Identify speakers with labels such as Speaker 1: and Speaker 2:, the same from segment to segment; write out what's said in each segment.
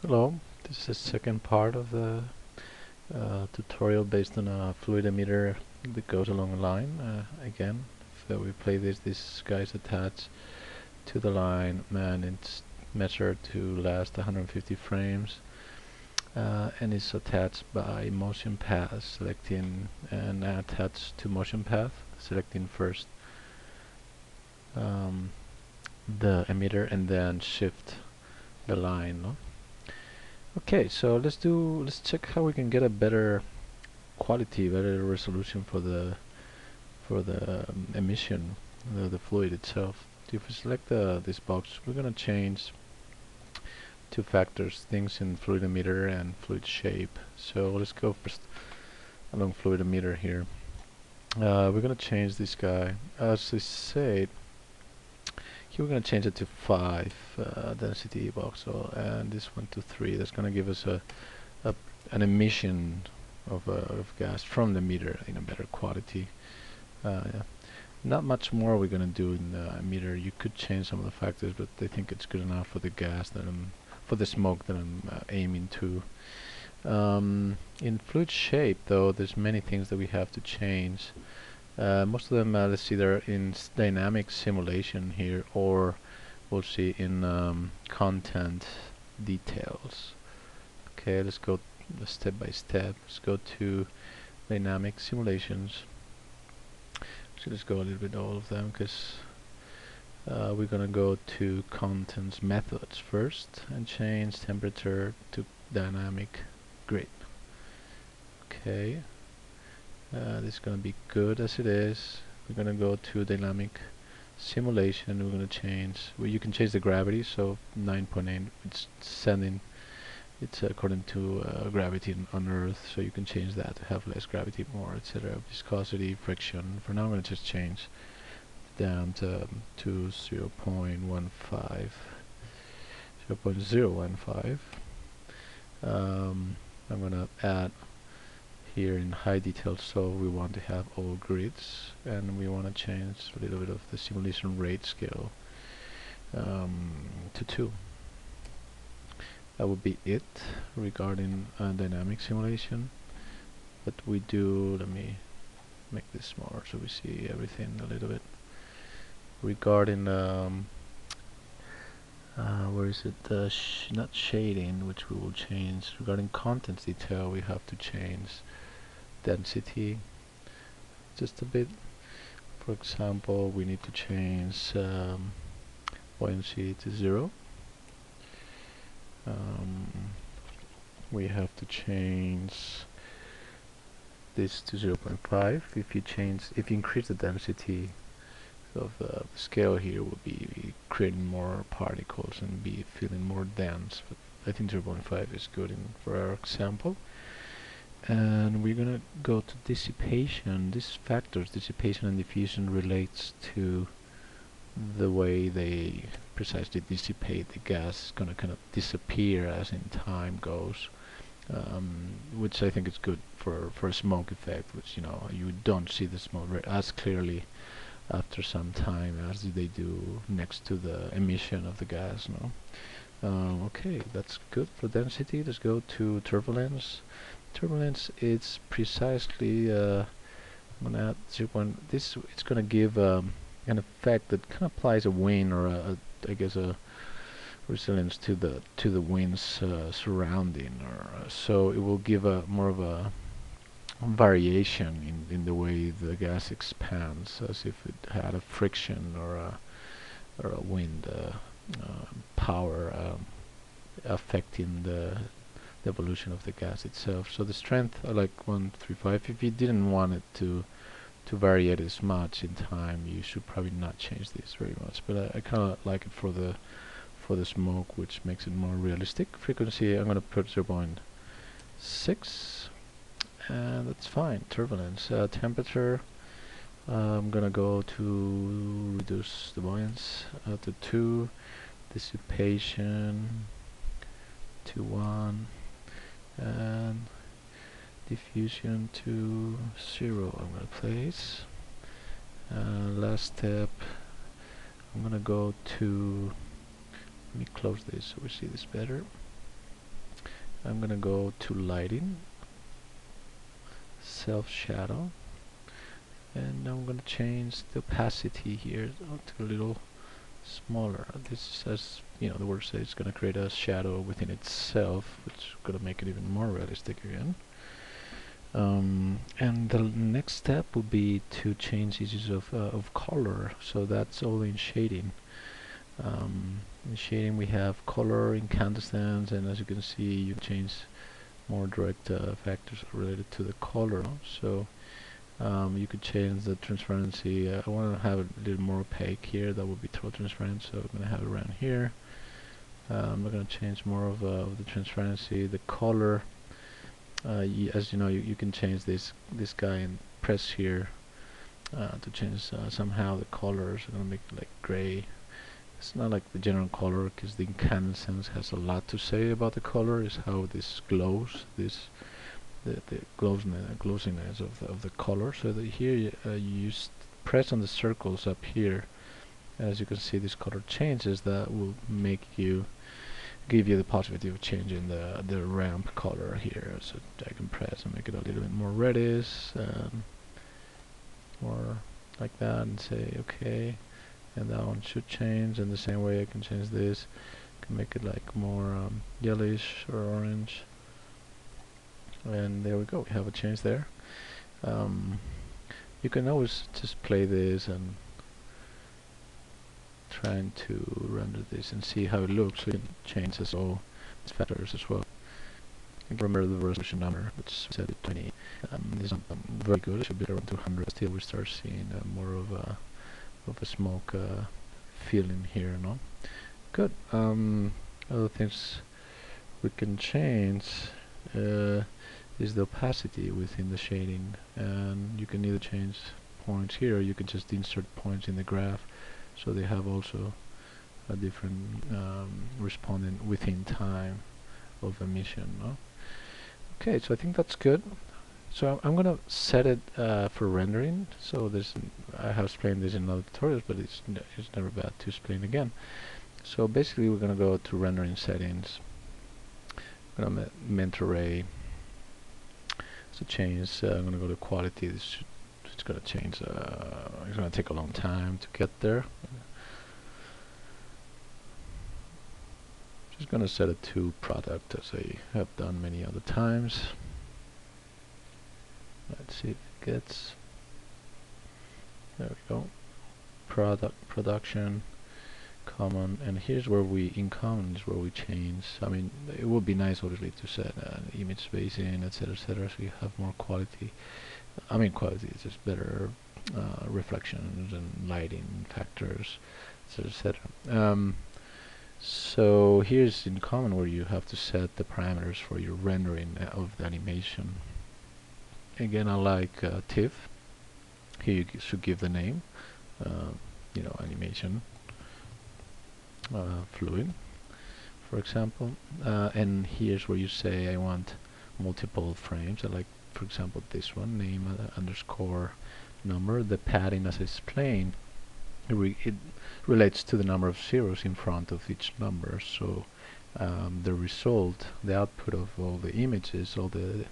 Speaker 1: Hello, this is the second part of the tutorial based on a fluid emitter that goes along a line. Again, if we play this guy is attached to the line and it's measured to last 150 frames and is attached by motion path, selecting and attached to motion path, selecting first the emitter and then shift the line. No? Okay, so let's check how we can get a better quality, better resolution for the emission, the fluid itself. If we select this box, we're gonna change two factors, things in fluid emitter and fluid shape. So let's go first along fluid emitter here. We're gonna change this guy. As I said, here we're gonna change it to 5 density box, and this one to 3. That's gonna give us an emission of gas from the meter in a better quality. Yeah. Not much more we're gonna do in the meter. You could change some of the factors, but I think it's good enough for the gas that for the smoke that I'm aiming to. In fluid shape, though, there's many things that we have to change. Most of them, let's see, they're in dynamic simulation here, or we'll see in content details. Okay, let's go step by step. Let's go to dynamic simulations. So let's go a little bit all of them because we're gonna go to contents methods first and change temperature to dynamic grid. Okay, this is gonna be good as it is. We're gonna go to dynamic simulation. We're gonna change. Well, you can change the gravity. So 9.8. It's sending. It's according to gravity on Earth, so you can change that to have less gravity, more, etc. Viscosity, friction. For now, I'm going to just change down to 0.15. 0.015. I'm going to add here in high detail, so we want to have all grids, and we want to change a little bit of the simulation rate scale to 2. That would be it regarding dynamic simulation. But we do, let me make this smaller so we see everything a little bit. Regarding, where is it? Not shading, which we will change. Regarding contents detail, we have to change density just a bit. For example, we need to change buoyancy to 0. We have to change this to 0.5. If you increase the density of the scale here, will be creating more particles and be feeling more dense. But I think 0.5 is good for our example. And we're gonna go to dissipation. These factors, dissipation and diffusion, relates to the way they precisely dissipate. The gas is gonna kind of disappear as in time goes, which I think is good for a smoke effect, which you don't see the smoke as clearly after some time as they do next to the emission of the gas. Okay, that's good for density. Let's go to turbulence. Turbulence is precisely I'm gonna add 0. It's gonna give an effect that kind of applies a wind, or I guess a resilience to the winds surrounding, or so it will give a more of a variation in the way the gas expands, as if it had a friction or a wind power affecting the evolution of the gas itself. So the strength, I like 135. If you didn't want it to vary it as much in time, you should probably not change this very much. But I kind of like it for the smoke, which makes it more realistic. Frequency, I'm going to put 0.6, and that's fine. Turbulence, temperature, I'm going to go to reduce the buoyancy to 2, dissipation to 1, and diffusion to 0. I'm going to place. Last step, I'm going to go to, let me close this so we see this better. I'm gonna go to lighting, self shadow, and I'm gonna change the opacity here to a little smaller. This, as you know, the word says, it's gonna create a shadow within itself, which is gonna make it even more realistic again. And the next step would be to change issues of color. So that's all in shading. In shading we have color, incandescence, and as you can see, you can change more direct factors related to the color. So you could change the transparency. I want to have it a little more opaque here. That would be total transparent, so I'm going to have it around here. I'm going to change more of the transparency. The color, as you know, you can change this guy and press here to change somehow the colors. I'm going to make it like gray. It's not like the general color, because the incandescence has a lot to say about the color. Is how this glows, the glossiness of the color. So that here you press on the circles up here. As you can see, this color changes. That will make you give you the possibility of changing the ramp color here. So I can press and make it a little bit more reddish, more like that, and say okay. And that one should change, and the same way I can change this. I can make it like more yellowish or orange, and there we go, we have a change there. You can always just play this and trying to render this and see how it looks. So you can change this all its factors as well. Remember the resolution number, which is set at 20. This is not very good. It should be around 200. Still, we start seeing more of a smoke feeling here, no? Good. Other things we can change is the opacity within the shading, and you can either change points here, or you can just insert points in the graph, so they have also a different responding within time of emission, no? Okay, so I think that's good. So I'm gonna set it for rendering. So I have explained this in other tutorials, but it's never bad to explain again. So basically, we're gonna go to rendering settings. I'm gonna mentor array. So change. I'm gonna go to quality. It's gonna change. It's gonna take a long time to get there. Just gonna set it to product, as I have done many other times. Let's see if it gets. There we go. Production, common, and here's where in common is where we change. I mean, it would be nice, obviously, to set image spacing, etc., etc., so you have more quality. I mean, quality is just better reflections and lighting factors, etc., etc. So here's in common where you have to set the parameters for your rendering of the animation. Again, I like TIFF. Here you should give the name, you know, animation fluid, for example. And here's where you say I want multiple frames. I like, for example, this one, name underscore number. The padding, as I explained, it relates to the number of zeros in front of each number. So the result, the output of all the images, all the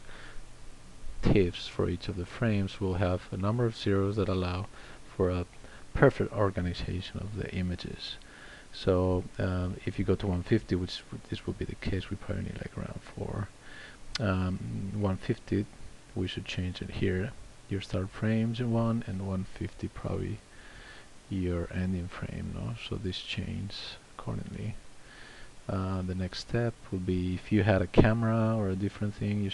Speaker 1: TIFFs for each of the frames will have a number of zeros that allow for a perfect organization of the images. So if you go to 150, which this will be the case, we probably need like around 4. 150, we should change it here. Your start frames in 1, and 150 probably your ending frame, no? So this changes accordingly. The next step will be if you had a camera or a different thing,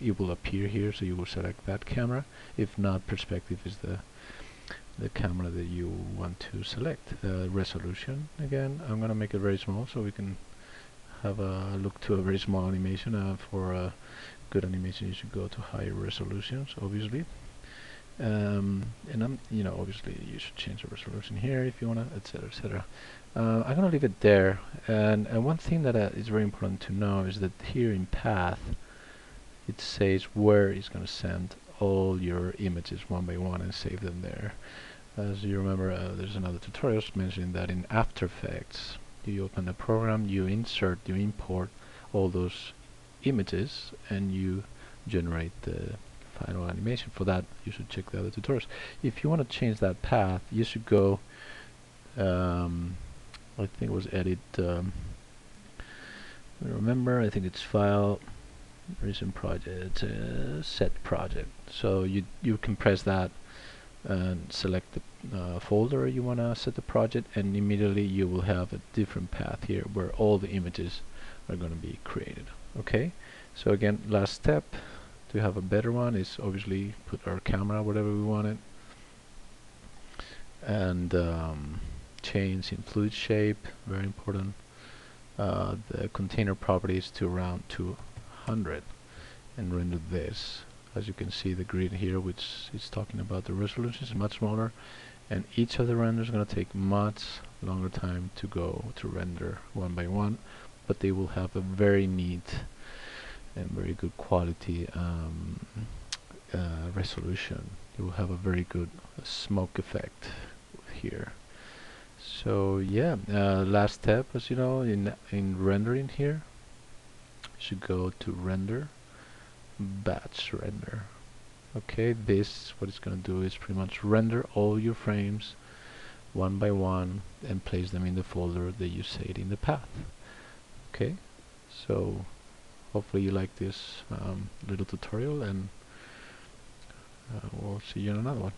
Speaker 1: it will appear here, so you will select that camera. If not, perspective is the camera that you want to select. Resolution, again, I'm gonna make it very small so we can have a look to a very small animation. For a good animation, you should go to higher resolutions, obviously. And obviously you should change the resolution here if you wanna, etc., etc. I'm gonna leave it there. And one thing that is very important to know is that here in path, it says where it's going to send all your images one by one and save them there. As you remember, there's another tutorial mentioning that in After Effects, you open a program, you insert, you import all those images and you generate the final animation. For that, you should check the other tutorials. If you want to change that path, you should go, I think it was edit, remember, I think it's file, recent project, set project. So you can press that and select the folder you want to set the project, and immediately you will have a different path here where all the images are going to be created. Okay, so again, last step to have a better one is obviously put our camera whatever we want it, and change in fluid shape, very important, the container properties to around 200, and render this. As you can see, the grid here, which is talking about the resolution, is much smaller, and each of the renders is going to take much longer time to go to render one by one, but they will have a very neat and very good quality resolution. You will have a very good smoke effect here. So yeah, last step, as you know, in rendering here, you should go to render, batch render. Okay, this, what it's going to do is pretty much render all your frames one by one and place them in the folder that you saved in the path. Okay, so hopefully you like this little tutorial, and we'll see you in another one.